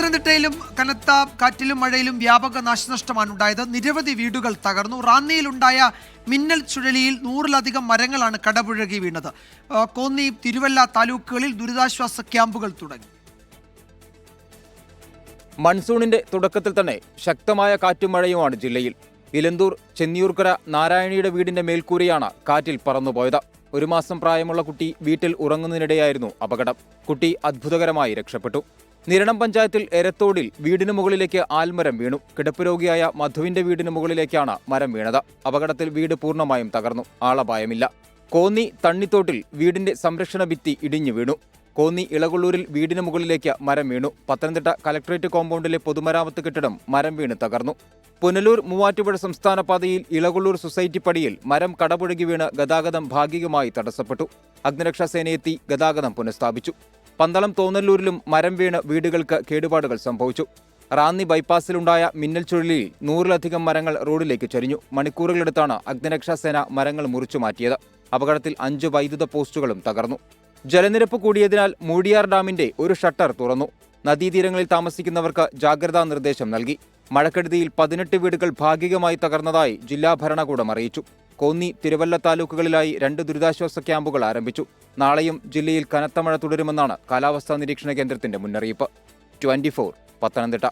പത്തനംതിട്ടയിലും കനത്ത കാറ്റിലും മഴയിലും വ്യാപക നാശനഷ്ടമാണ് ഉണ്ടായത്. നിരവധി വീടുകൾ തകർന്നു. റാന്നിയിലുണ്ടായ മിന്നൽ ചുഴലിയിൽ 100-ലധികം മരങ്ങളാണ് കടപുഴകി വീണത്. കോന്നി, തിരുവല്ല താലൂക്കുകളിൽ ദുരിതാശ്വാസ ക്യാമ്പുകൾ തുടങ്ങി. മൺസൂണിന്റെ തുടക്കത്തിൽ തന്നെ ശക്തമായ കാറ്റും മഴയുമാണ് ജില്ലയിൽ. ഇലന്തൂർ ചെന്നിയൂർക്കര നാരായണിയുടെ വീടിന്റെ മേൽക്കൂരയാണ് കാറ്റിൽ പറന്നുപോയത്. 1 മാസം പ്രായമുള്ള കുട്ടി വീട്ടിൽ ഉറങ്ങുന്നതിനിടെയായിരുന്നു അപകടം. കുട്ടി അത്ഭുതകരമായി രക്ഷപ്പെട്ടു. നിരണം പഞ്ചായത്തിൽ എരത്തോടിൽ വീടിന് മുകളിലേക്ക് ആൽമരം വീണു. കിടപ്പ് രോഗിയായ മധുവിന്റെ വീടിന് മുകളിലേക്കാണ് മരം വീണത്. അപകടത്തിൽ വീട് പൂർണ്ണമായും തകർന്നു. ആളപായമില്ല. കോന്നി തണ്ണിത്തോട്ടിൽ വീടിന്റെ സംരക്ഷണ ഭിത്തി ഇടിഞ്ഞു വീണു. കോന്നി ഇളകൊള്ളൂരിൽ വീടിന് മുകളിലേക്ക് മരം വീണു. പത്തനംതിട്ട കലക്ടറേറ്റ് കോമ്പൗണ്ടിലെ പൊതുമരാമത്ത് കെട്ടിടം മരം വീണ് തകർന്നു. പുനലൂർ മൂവാറ്റുപുഴ സംസ്ഥാന പാതയിൽ ഇളകൊള്ളൂർ സൊസൈറ്റി പടിയിൽ മരം കടപുഴകി വീണ് ഗതാഗതം ഭാഗികമായി തടസ്സപ്പെട്ടു. അഗ്നിരക്ഷാസേനയെത്തി ഗതാഗതം പുനഃസ്ഥാപിച്ചു. പന്തളം തോന്നല്ലൂരിലും മരം വീണ് വീടുകൾക്ക് കേടുപാടുകൾ സംഭവിച്ചു. റാന്നി ബൈപ്പാസിലുണ്ടായ മിന്നൽ ചുഴലിയിൽ 100-ലധികം മരങ്ങൾ റോഡിലേക്ക് ചരിഞ്ഞു. മണിക്കൂറുകളെടുത്താണ് അഗ്നിരക്ഷാസേന മരങ്ങൾ മുറിച്ചു മാറ്റിയത്. അപകടത്തിൽ 5 വൈദ്യുത പോസ്റ്റുകളും തകർന്നു. ജലനിരപ്പ് കൂടിയതിനാൽ മൂഴിയാർ ഡാമിന്റെ ഒരു ഷട്ടർ തുറന്നു. നദീതീരങ്ങളിൽ താമസിക്കുന്നവർക്ക് ജാഗ്രതാ നിർദ്ദേശം നൽകി. മഴക്കെടുതിയിൽ 18 വീടുകൾ ഭാഗികമായി തകർന്നതായി ജില്ലാ ഭരണകൂടം അറിയിച്ചു. കോന്നി, തിരുവല്ല താലൂക്കുകളിലായി 2 ദുരിതാശ്വാസ ക്യാമ്പുകൾ ആരംഭിച്ചു. നാളെയും ജില്ലയിൽ കനത്ത മഴ തുടരുമെന്നാണ് കാലാവസ്ഥാ നിരീക്ഷണ കേന്ദ്രത്തിന്റെ മുന്നറിയിപ്പ്. 24 പത്തനംതിട്ട.